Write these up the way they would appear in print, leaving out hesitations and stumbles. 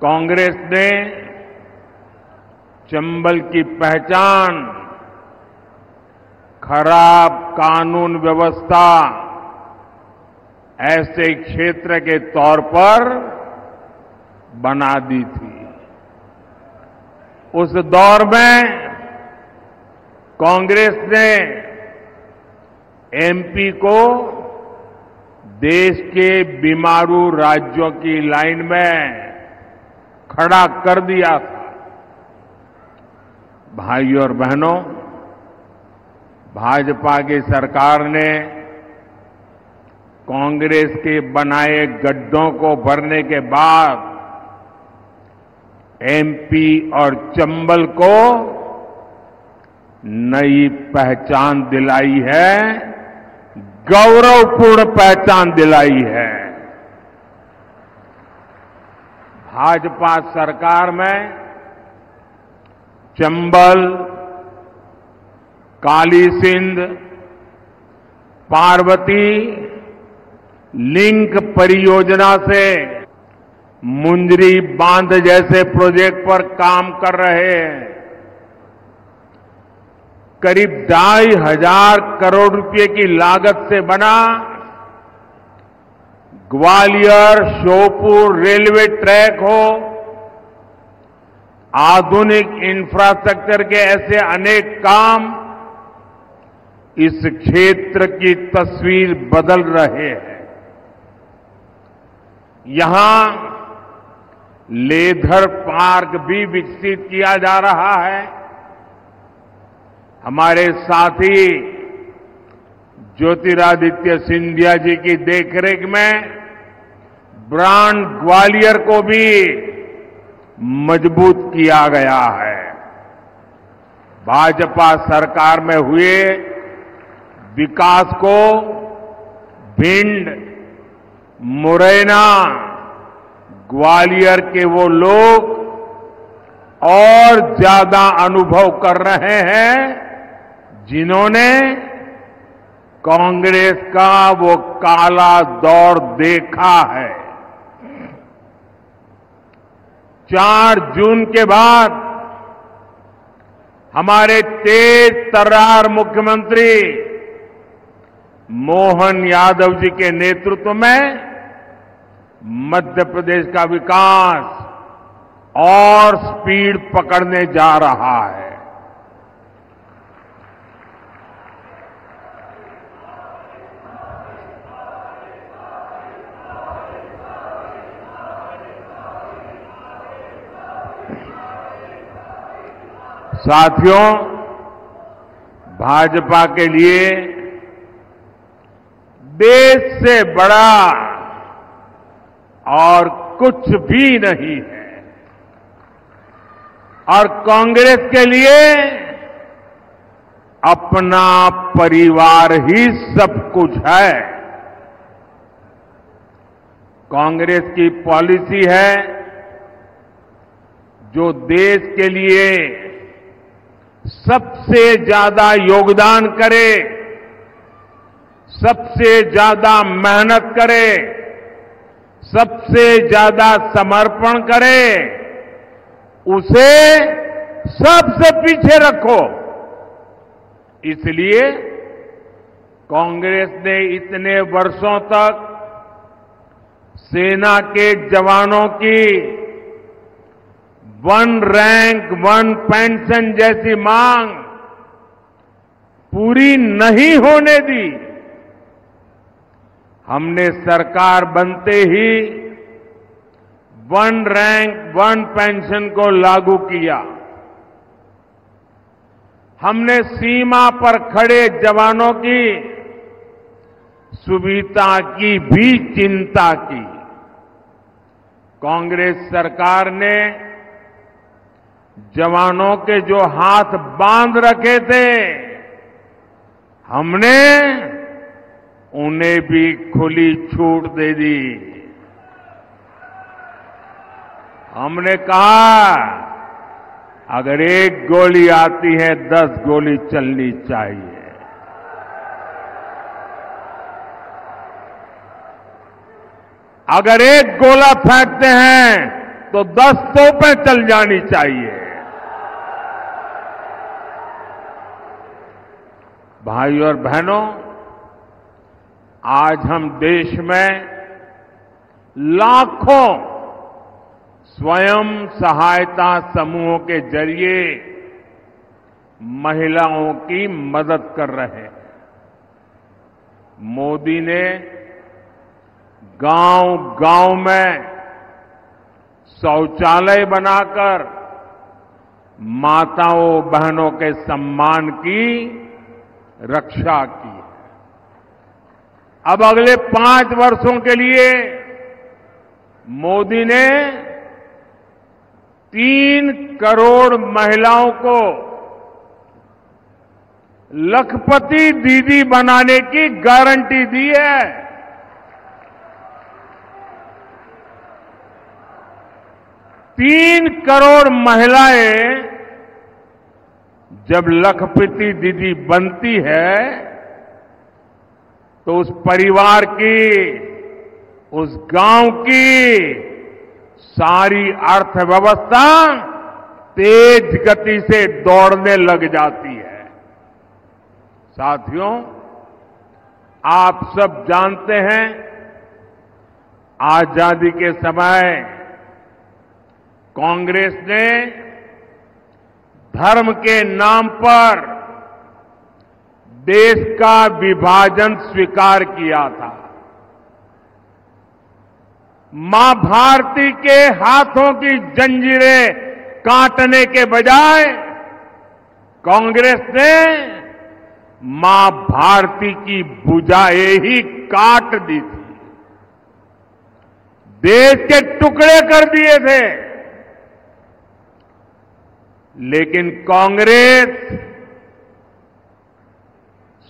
कांग्रेस ने चंबल की पहचान खराब कानून व्यवस्था ऐसे क्षेत्र के तौर पर बना दी थी। उस दौर में कांग्रेस ने एमपी को देश के बीमारू राज्यों की लाइन में खड़ा कर दिया था। भाइयों और बहनों, भाजपा की सरकार ने कांग्रेस के बनाए गड्ढों को भरने के बाद एमपी और चंबल को नई पहचान दिलाई है, गौरवपूर्ण पहचान दिलाई है। भाजपा सरकार में चंबल, काली सिंध, पार्वती लिंक परियोजना से मुंजरी बांध जैसे प्रोजेक्ट पर काम कर रहे हैं। करीब 2,500 करोड़ रुपए की लागत से बना ग्वालियर श्योपुर रेलवे ट्रैक हो, आधुनिक इंफ्रास्ट्रक्चर के ऐसे अनेक काम इस क्षेत्र की तस्वीर बदल रहे हैं। यहां लेदर पार्क भी विकसित किया जा रहा है। हमारे साथी ज्योतिरादित्य सिंधिया जी की देखरेख में ब्रांड ग्वालियर को भी मजबूत किया गया है। भाजपा सरकार में हुए विकास को भिंड, मुरैना, ग्वालियर के वो लोग और ज्यादा अनुभव कर रहे हैं जिन्होंने कांग्रेस का वो काला दौर देखा है। 4 जून के बाद हमारे तेज तर्रार मुख्यमंत्री मोहन यादव जी के नेतृत्व में मध्य प्रदेश का विकास और स्पीड पकड़ने जा रहा है। साथियों, भाजपा के लिए देश से बड़ा और कुछ भी नहीं है और कांग्रेस के लिए अपना परिवार ही सब कुछ है। कांग्रेस की पॉलिसी है जो देश के लिए सबसे ज्यादा योगदान करे, सबसे ज्यादा मेहनत करे, सबसे ज्यादा समर्पण करे, उसे सबसे पीछे रखो। इसलिए कांग्रेस ने इतने वर्षों तक सेना के जवानों की 1 रैंक 1 पेंशन जैसी मांग पूरी नहीं होने दी। हमने सरकार बनते ही 1 रैंक 1 पेंशन को लागू किया। हमने सीमा पर खड़े जवानों की सुविधा की भी चिंता की। कांग्रेस सरकार ने जवानों के जो हाथ बांध रखे थे, हमने उन्हें भी खुली छूट दे दी। हमने कहा अगर 1 गोली आती है 10 गोली चलनी चाहिए। अगर 1 गोला फेंकते हैं तो 10 तोपें चल जानी चाहिए। भाई और बहनों, आज हम देश में लाखों स्वयं सहायता समूहों के जरिए महिलाओं की मदद कर रहे हैं। मोदी ने गांव-गांव में शौचालय बनाकर माताओं बहनों के सम्मान की रक्षा की। अब अगले 5 वर्षों के लिए मोदी ने 3 करोड़ महिलाओं को लखपति दीदी बनाने की गारंटी दी है। 3 करोड़ महिलाएं जब लखपति दीदी बनती है तो उस परिवार की, उस गांव की सारी अर्थव्यवस्था तेज गति से दौड़ने लग जाती है। साथियों, आप सब जानते हैं, आजादी के समय कांग्रेस ने धर्म के नाम पर देश का विभाजन स्वीकार किया था। मां भारती के हाथों की जंजीरें काटने के बजाय कांग्रेस ने मां भारती की भुजाएं ही काट दी थी, देश के टुकड़े कर दिए थे। लेकिन कांग्रेस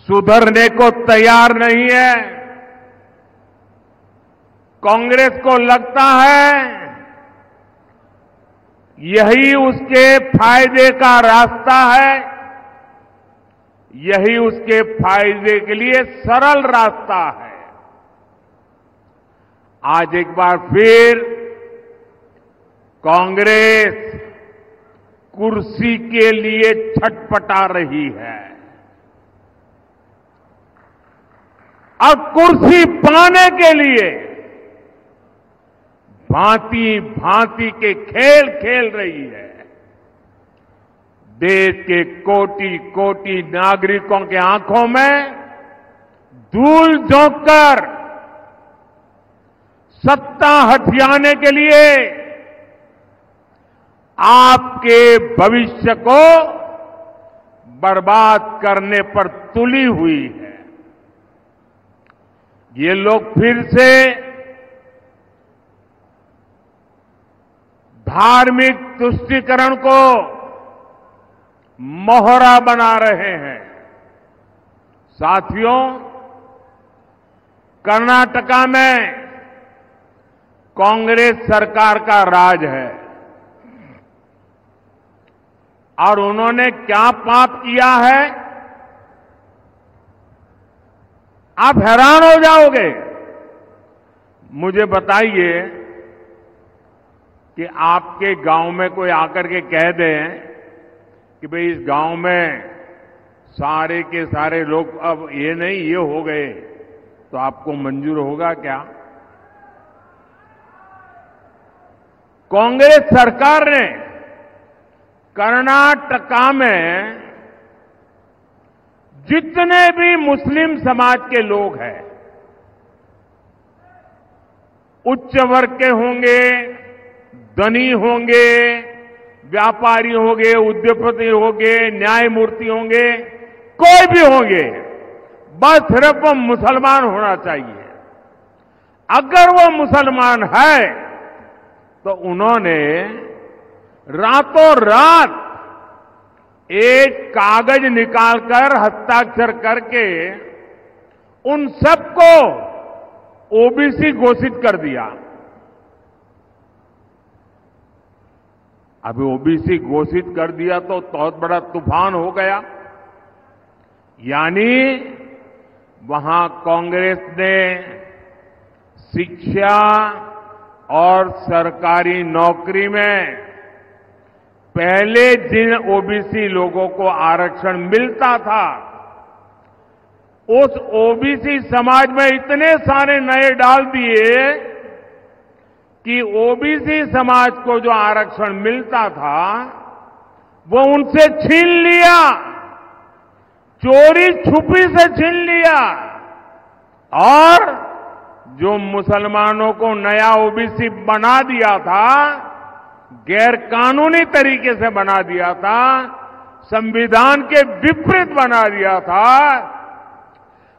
सुधरने को तैयार नहीं है। कांग्रेस को लगता है यही उसके फायदे का रास्ता है, यही उसके फायदे के लिए सरल रास्ता है। आज एक बार फिर कांग्रेस कुर्सी के लिए छटपटा रही है और कुर्सी पाने के लिए भांति भांति के खेल खेल रही है। देश के कोटि कोटि नागरिकों के आंखों में धूल झोंककर सत्ता हथियाने के लिए आपके भविष्य को बर्बाद करने पर तुली हुई है। ये लोग फिर से धार्मिक तुष्टीकरण को मोहरा बना रहे हैं। साथियों, कर्नाटका में कांग्रेस सरकार का राज है और उन्होंने क्या पाप किया है, आप हैरान हो जाओगे। मुझे बताइए कि आपके गांव में कोई आकर के कह दे कि भाई इस गांव में सारे के सारे लोग अब ये नहीं ये हो गए, तो आपको मंजूर होगा क्या? कांग्रेस सरकार ने कर्नाटका में जितने भी मुस्लिम समाज के लोग हैं, उच्च वर्ग के होंगे, धनी होंगे, व्यापारी होंगे, उद्योगपति होंगे, न्यायमूर्ति होंगे, कोई भी होंगे, बस सिर्फ वो मुसलमान होना चाहिए। अगर वो मुसलमान है तो उन्होंने रातों रात एक कागज निकालकर हस्ताक्षर करके उन सबको ओबीसी घोषित कर दिया। अभी ओबीसी घोषित कर दिया तो बहुत बड़ा तूफान हो गया। यानी वहां कांग्रेस ने शिक्षा, और सरकारी नौकरी में पहले जिन ओबीसी लोगों को आरक्षण मिलता था, उस ओबीसी समाज में इतने सारे नए डाल दिए कि ओबीसी समाज को जो आरक्षण मिलता था वो उनसे छीन लिया, चोरी छुपी से छीन लिया। और जो मुसलमानों को नया ओबीसी बना दिया था, गैर कानूनी तरीके से बना दिया था, संविधान के विपरीत बना दिया था,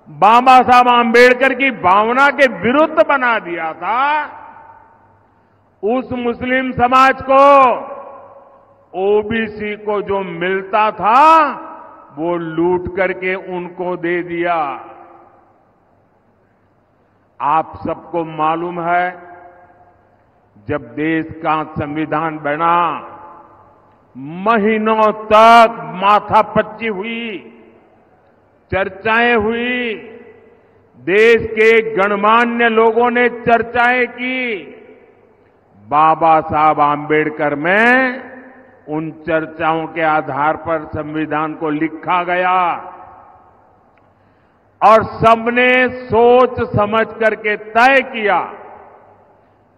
बाबा साहब आंबेडकर की भावना के विरुद्ध बना दिया था, उस मुस्लिम समाज को ओबीसी को जो मिलता था वो लूट करके उनको दे दिया। आप सबको मालूम है, जब देश का संविधान बना, महीनों तक माथापच्ची हुई, चर्चाएं हुई, देश के गणमान्य लोगों ने चर्चाएं की। बाबा साहब आंबेडकर में उन चर्चाओं के आधार पर संविधान को लिखा गया और सबने सोच समझ करके तय किया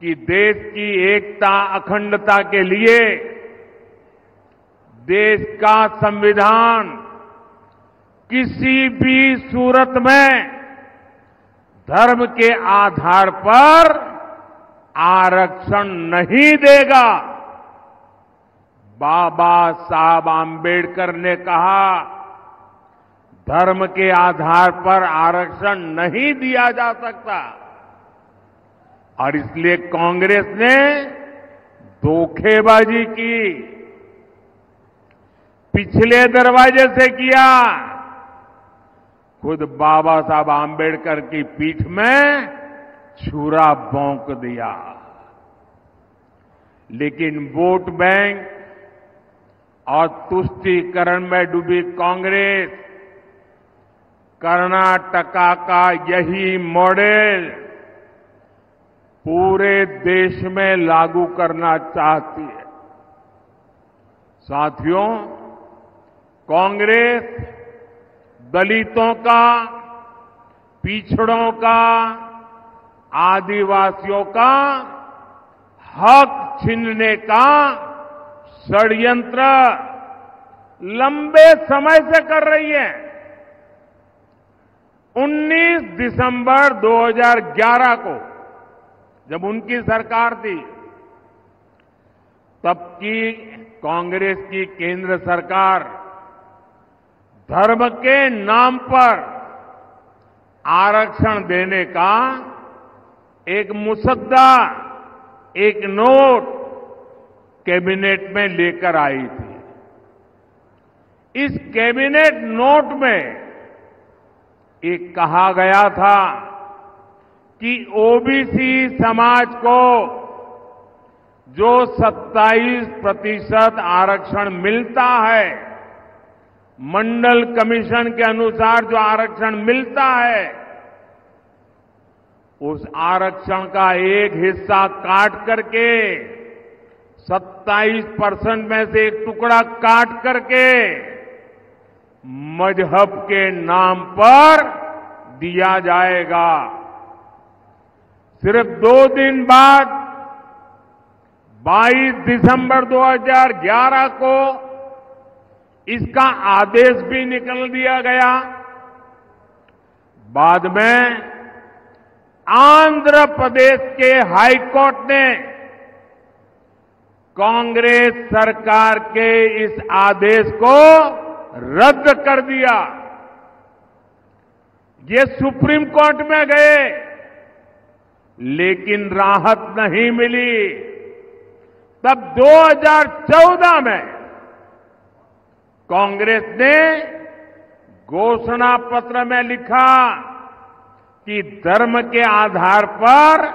कि देश की एकता अखंडता के लिए देश का संविधान किसी भी सूरत में धर्म के आधार पर आरक्षण नहीं देगा। बाबा साहब आंबेडकर ने कहा, धर्म के आधार पर आरक्षण नहीं दिया जा सकता। और इसलिए कांग्रेस ने धोखेबाजी की, पिछले दरवाजे से किया। खुद बाबा साहब आंबेडकर की पीठ में छुरा भोंक दिया। लेकिन वोट बैंक और तुष्टीकरण में डूबी कांग्रेस कर्नाटका का यही मॉडल पूरे देश में लागू करना चाहती है। साथियों, कांग्रेस दलितों का, पिछड़ों का, आदिवासियों का हक छीनने का षड्यंत्र लंबे समय से कर रही है। 19 दिसंबर 2011 को जब उनकी सरकार थी, तब की कांग्रेस की केंद्र सरकार धर्म के नाम पर आरक्षण देने का एक मुसद्दा, एक नोट कैबिनेट में लेकर आई थी। इस कैबिनेट नोट में एक कहा गया था कि ओबीसी समाज को जो 27% आरक्षण मिलता है, मंडल कमीशन के अनुसार जो आरक्षण मिलता है, उस आरक्षण का एक हिस्सा काट करके 27% में से एक टुकड़ा काट करके मजहब के नाम पर दिया जाएगा। सिर्फ 2 दिन बाद 22 दिसंबर 2011 को इसका आदेश भी निकल दिया गया। बाद में आंध्र प्रदेश के हाई कोर्ट ने कांग्रेस सरकार के इस आदेश को रद्द कर दिया। ये सुप्रीम कोर्ट में गए, लेकिन राहत नहीं मिली। तब 2014 में कांग्रेस ने घोषणा पत्र में लिखा कि धर्म के आधार पर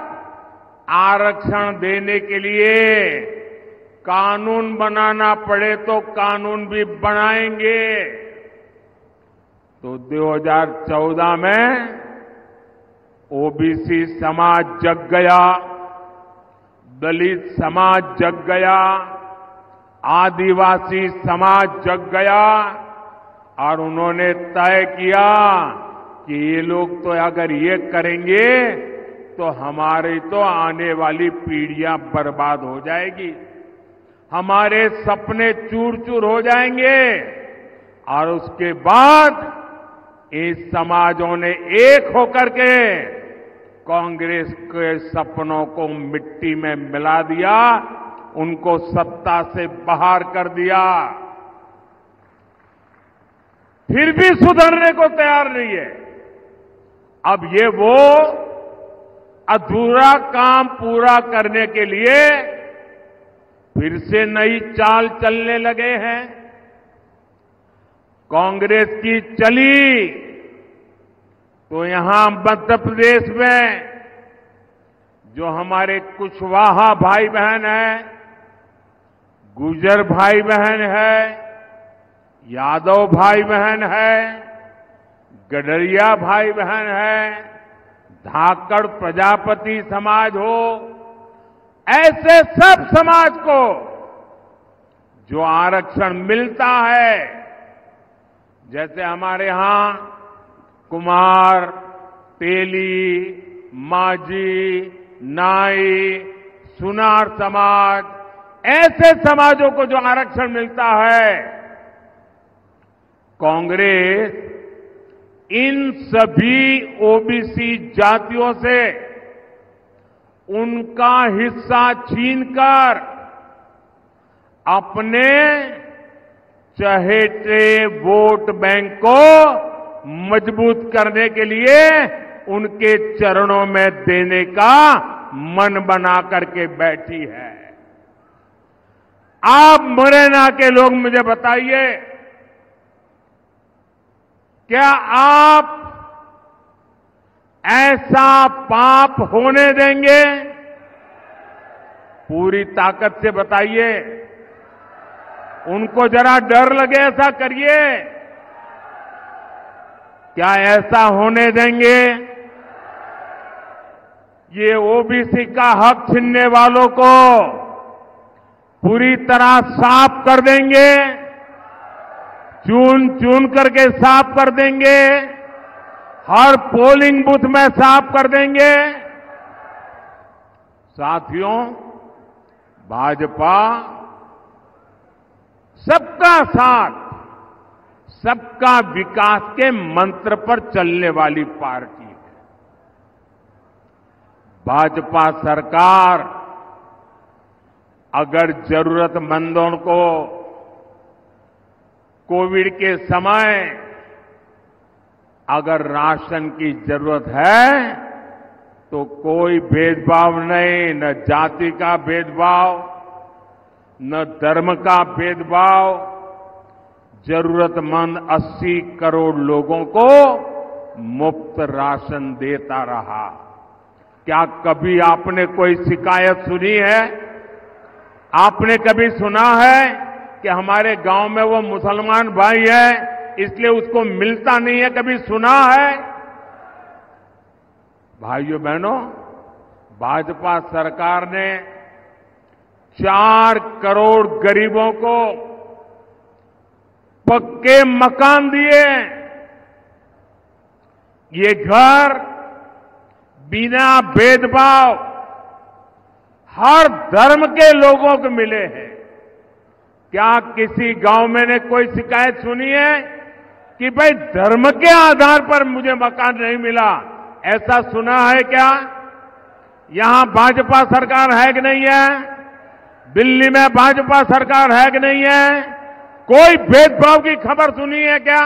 आरक्षण देने के लिए कानून बनाना पड़े तो कानून भी बनाएंगे। तो 2014 में ओबीसी समाज जग गया दलित समाज जग गया, आदिवासी समाज जग गया और उन्होंने तय किया कि ये लोग तो अगर ये करेंगे तो हमारी तो आने वाली पीढ़ियां बर्बाद हो जाएगी, हमारे सपने चूर चूर हो जाएंगे। और उसके बाद इस समाजों ने एक होकर के कांग्रेस के सपनों को मिट्टी में मिला दिया, उनको सत्ता से बाहर कर दिया। फिर भी सुधरने को तैयार नहीं है। अब ये वो अधूरा काम पूरा करने के लिए फिर से नई चाल चलने लगे हैं। कांग्रेस की चली तो यहां मध्य प्रदेश में जो हमारे कुशवाहा भाई बहन हैं, गुर्जर भाई बहन है, यादव भाई बहन है, गडरिया भाई बहन है, धाकड़ प्रजापति समाज हो, ऐसे सब समाज को जो आरक्षण मिलता है, जैसे हमारे यहां कुमार, तेली, माझी, नाई, सुनार समाज, ऐसे समाजों को जो आरक्षण मिलता है, कांग्रेस इन सभी ओबीसी जातियों से उनका हिस्सा छीनकर अपने चहेते वोट बैंक को मजबूत करने के लिए उनके चरणों में देने का मन बना करके बैठी है। आप मुरैना के लोग मुझे बताइए, क्या आप ऐसा पाप होने देंगे? पूरी ताकत से बताइए, उनको जरा डर लगे ऐसा करिए। क्या ऐसा होने देंगे? ये ओबीसी का हक छीनने वालों को पूरी तरह साफ कर देंगे, चून चून करके साफ कर देंगे, हर पोलिंग बूथ में साफ कर देंगे। साथियों, भाजपा सबका साथ, सबका विकास के मंत्र पर चलने वाली पार्टी है। भाजपा सरकार अगर जरूरतमंदों को कोविड के समय अगर राशन की जरूरत है तो कोई भेदभाव नहीं, न जाति का भेदभाव, न धर्म का भेदभाव, जरूरतमंद 80 करोड़ लोगों को मुफ्त राशन देता रहा। क्या कभी आपने कोई शिकायत सुनी है? आपने कभी सुना है कि हमारे गांव में वो मुसलमान भाई है इसलिए उसको मिलता नहीं है? कभी सुना है? भाइयों बहनों, भाजपा सरकार ने 4 करोड़ गरीबों को पक्के मकान दिए। ये घर बिना भेदभाव हर धर्म के लोगों को मिले हैं। क्या किसी गांव में ने कोई शिकायत सुनी है कि भाई धर्म के आधार पर मुझे मकान नहीं मिला? ऐसा सुना है क्या? यहां भाजपा सरकार है कि नहीं है? दिल्ली में भाजपा सरकार है कि नहीं है? कोई भेदभाव की खबर सुनी है क्या?